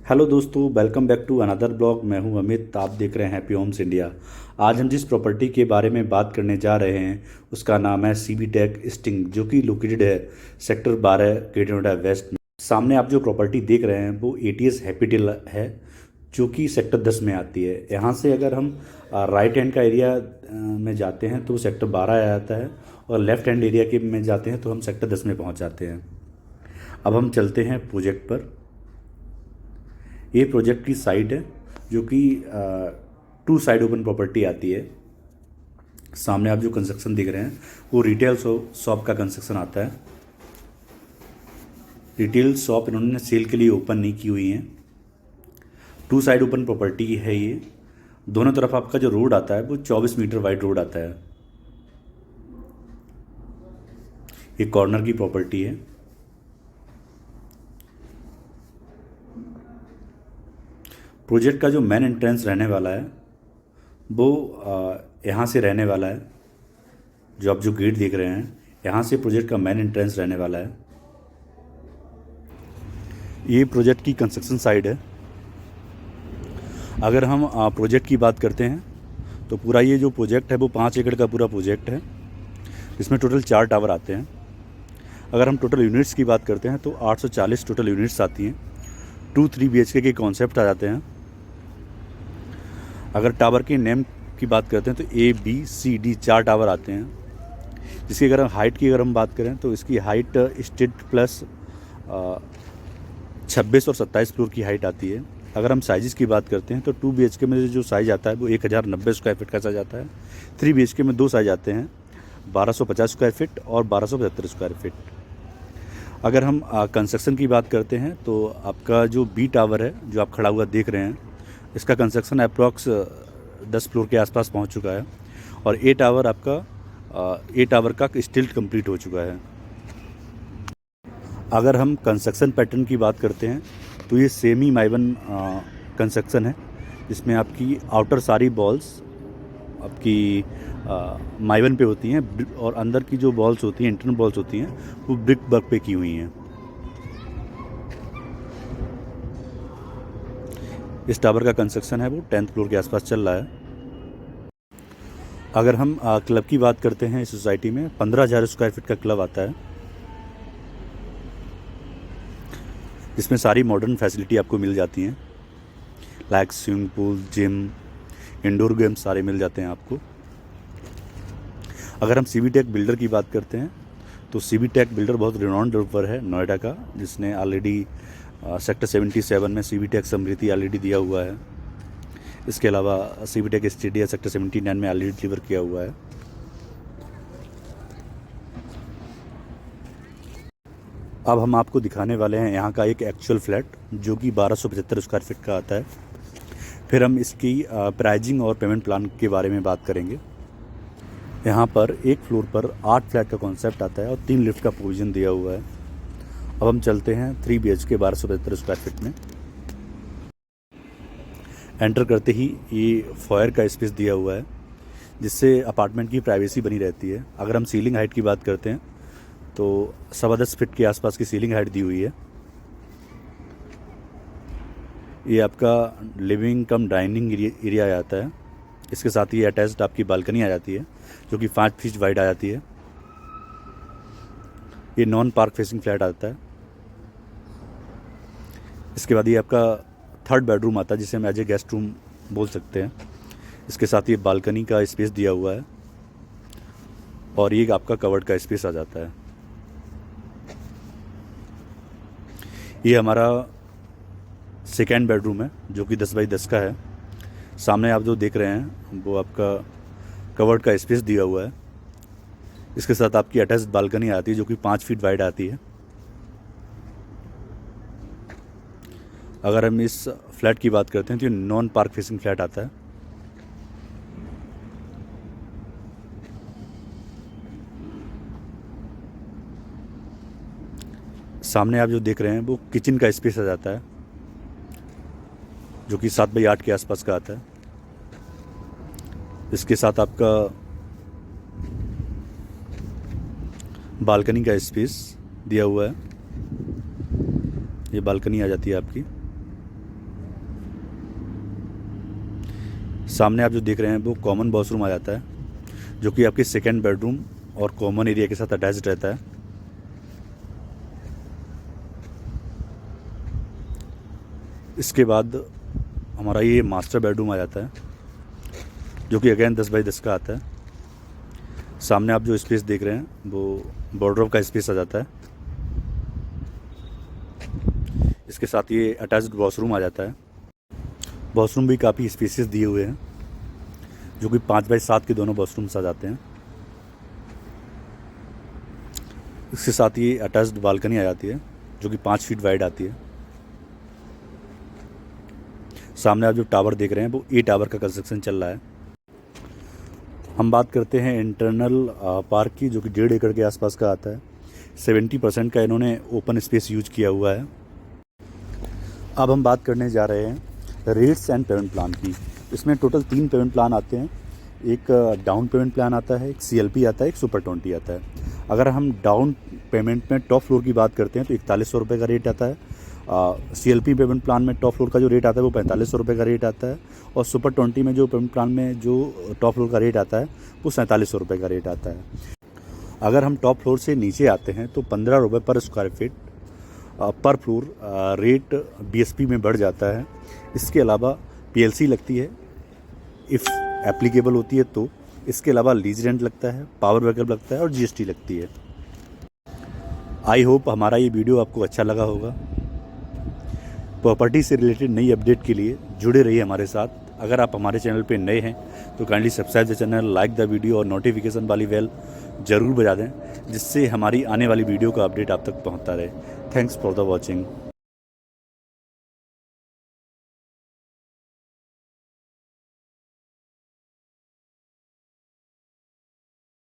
Hello दोस्तों, welcome back to another blog. मैं हूं अमित, आप देख रहे हैं हैप्पी होम्स इंडिया। आज हम जिस प्रॉपर्टी के बारे में बात करने जा रहे हैं उसका नाम है सीबी टेक स्टिंग, जो कि लोकेटेड है सेक्टर 12 ग्रेटर नोएडा वेस्ट में। सामने आप जो प्रॉपर्टी देख रहे हैं वो एटीएस हैप्पीडेल है, जो कि सेक्टर 10 में आती है। यहाँ से अगर हम राइट हैंड का एरिया में जाते हैं तो सेक्टर 12 आ जाता है, और लेफ्ट हैंड एरिया के में जाते हैं तो हम सेक्टर 10 में पहुँच जाते हैं। अब हम चलते हैं प्रोजेक्ट पर। ये प्रोजेक्ट की साइट है, जो कि टू साइड ओपन प्रॉपर्टी आती है। सामने आप जो कंस्ट्रक्शन देख रहे हैं वो रिटेल शॉप का कंस्ट्रक्शन आता है। रिटेल शॉप इन्होंने सेल के लिए ओपन नहीं की हुई है। टू साइड ओपन प्रॉपर्टी है ये। दोनों तरफ आपका जो रोड आता है वो 24 मीटर वाइड रोड आता है। ये कॉर्नर की प्रॉपर्टी है। प्रोजेक्ट का जो मेन एंट्रेंस रहने वाला है वो यहाँ से रहने वाला है। जो आप जो गेट देख रहे हैं, यहाँ से प्रोजेक्ट का मेन एंट्रेंस रहने वाला है। ये प्रोजेक्ट की कंस्ट्रक्शन साइड है। अगर हम प्रोजेक्ट की बात करते हैं तो पूरा ये जो प्रोजेक्ट है वो 5 एकड़ का पूरा प्रोजेक्ट है। इसमें टोटल 4 टावर आते हैं। अगर हम टोटल यूनिट्स की बात करते हैं तो 840 टोटल यूनिट्स आती हैं। 2-3 BHK के कॉन्सेप्ट आ जाते हैं। अगर टावर के नेम की बात करते हैं तो ABCD 4 टावर आते हैं। जिसकी अगर हाइट की अगर हम बात करें तो इसकी हाइट स्टेट प्लस 26 और 27 फ्लोर की हाइट आती है। अगर हम साइज़ की बात करते हैं तो 2 BHK में जो साइज़ आता है वो 1090 स्क्वायर फीट का साइज आता है। 3 BHK में 2 साइज आते हैं, 1250 स्क्वायर फीट और 1275 स्क्वायर फीट। अगर हम कंस्ट्रक्शन की बात करते हैं तो आपका जो बी टावर है जो आप खड़ा हुआ देख रहे हैं, इसका कंस्ट्रक्शन अप्रॉक्स 10 फ्लोर के आसपास पहुंच चुका है। और ए टावर का स्टिल कंप्लीट हो चुका है। अगर हम कंस्ट्रक्शन पैटर्न की बात करते हैं तो ये सेमी माइवन कंस्ट्रक्शन है, जिसमें आपकी आउटर सारी बॉल्स आपकी माइवन पे होती हैं, और अंदर की जो बॉल्स होती हैं, इंटरनल बॉल्स होती हैं, वो ब्रिक वर्क पे की हुई हैं। इस टावर का कंस्ट्रक्शन है वो 10th फ्लोर के आसपास चल रहा है। अगर हम क्लब की बात करते हैं, इस सोसाइटी में 15,000 स्क्वायर फीट का क्लब आता है, जिसमें सारी मॉडर्न फैसिलिटी आपको मिल जाती हैं, like swimming pool, gym, indoor games सारे मिल जाते हैं आपको। अगर हम सीबी टेक बिल्डर की बात करते हैं तो सीबी टेक बिल्डर बहुत रिनॉन्ड डेवलपर है नोएडा का, जिसने ऑलरेडी सेक्टर 77 में सीबी टेक समृद्धि ऑलरेडी दिया हुआ है। इसके अलावा सीबी टेक स्टेडिया सेक्टर 79 में ऑलरेडी डिलीवर किया हुआ है। अब हम आपको दिखाने वाले हैं यहाँ का एक एक्चुअल फ्लैट, जो कि 1275 स्क्वायर फीट का आता है। फिर हम इसकी प्राइजिंग और पेमेंट प्लान के बारे में बात करेंगे। यहाँ पर एक फ्लोर पर 8 फ्लैट का कॉन्सेप्ट आता है और 3 लिफ्ट का प्रोविज़न दिया हुआ है। अब हम चलते हैं 3 BHK 1275 स्क्वायर फीट में। एंटर करते ही ये फॉयर का स्पेस दिया हुआ है, जिससे अपार्टमेंट की प्राइवेसी बनी रहती है। अगर हम सीलिंग हाइट की बात करते हैं तो 10.25 फीट के आसपास की सीलिंग हाइट दी हुई है। ये आपका लिविंग कम डाइनिंग एरिया आ जाता है। इसके साथ ही अटैच्ड आपकी बालकनी आ जाती है, जो कि 5 फीट वाइड आ जाती है। ये नॉन पार्क फेसिंग फ्लैट आता है। इसके बाद ये आपका 3rd बेडरूम आता है, जिसे हम एज ए गेस्ट रूम बोल सकते हैं। इसके साथ ये बालकनी का स्पेस दिया हुआ है, और ये आपका कवर्ड का स्पेस आ जाता है। ये हमारा 2nd बेडरूम है, जो कि 10 बाई 10 का है। सामने आप जो देख रहे हैं वो आपका कवर्ड का स्पेस दिया हुआ है। इसके साथ आपकी अटैच्ड बालकनी आती है, जो कि 5 फीट वाइड आती है। अगर हम इस फ्लैट की बात करते हैं तो ये नॉन पार्क फेसिंग फ्लैट आता है। सामने आप जो देख रहे हैं वो किचन का स्पेस आ जाता है, जो कि 7 बाई 8 के आसपास का आता है। इसके साथ आपका बालकनी का स्पेस दिया हुआ है। ये बालकनी आ जाती है आपकी। सामने आप जो देख रहे हैं वो कॉमन वॉशरूम आ जाता है, जो कि आपके सेकेंड बेडरूम और कॉमन एरिया के साथ अटैच्ड रहता है। इसके बाद हमारा ये मास्टर बेडरूम आ जाता है, जो कि अगेन 10 बाई 10 का आता है। सामने आप जो स्पेस देख रहे हैं वो वार्डरोब का स्पेस आ जाता है। इसके साथ ये अटैच्ड वॉशरूम आ जाता है। वॉशरूम भी काफ़ी स्पेसियस दिए हुए हैं, जो कि 5 बाई 7 के दोनों वॉशरूम्स आ जाते हैं। इसके साथ ये अटैच्ड बालकनी आ जाती है, जो कि 5 फीट वाइड आती है। सामने आप जो टावर देख रहे हैं वो टावर का कंस्ट्रक्शन चल रहा है। हम बात करते हैं इंटरनल पार्क की, जो कि 1.5 एकड़ के आसपास का आता है। 70% का इन्होंने ओपन स्पेस यूज किया हुआ है। अब हम बात करने जा रहे हैं रेट्स एंड पेमेंट प्लान की। इसमें टोटल 3 पेमेंट प्लान आते हैं। एक डाउन पेमेंट प्लान आता है, एक CLP आता है, एक सुपर 20 आता है। अगर हम डाउन पेमेंट में टॉप फ्लोर की बात करते हैं तो 4100 रुपये का रेट आता है। CLP पेमेंट प्लान में टॉप फ्लोर का जो रेट आता है वो 4500 रुपये का रेट आता है। और सुपर 20 में जो पेमेंट प्लान में जो टॉप फ्लोर का रेट आता है वो 4700 रुपये का रेट आता है। अगर हम टॉप फ्लोर से नीचे आते हैं तो 15 रुपये पर स्क्वायर फीट पर फ्लोर रेट BSP में बढ़ जाता है। इसके अलावा PLC लगती है इफ़ एप्लीकेबल होती है तो। इसके अलावा लीज रेंट लगता है, पावर बैकअप लगता है और GST लगती है। आई होप हमारा ये वीडियो आपको अच्छा लगा होगा। प्रॉपर्टी से रिलेटेड नई अपडेट के लिए जुड़े रहिए हमारे साथ। अगर आप हमारे चैनल पे नए हैं तो kindly subscribe the channel, like the video और नोटिफिकेशन वाली बेल ज़रूर बजा दें, जिससे हमारी आने वाली वीडियो का अपडेट आप तक पहुंचता रहे। Thanks for the watching.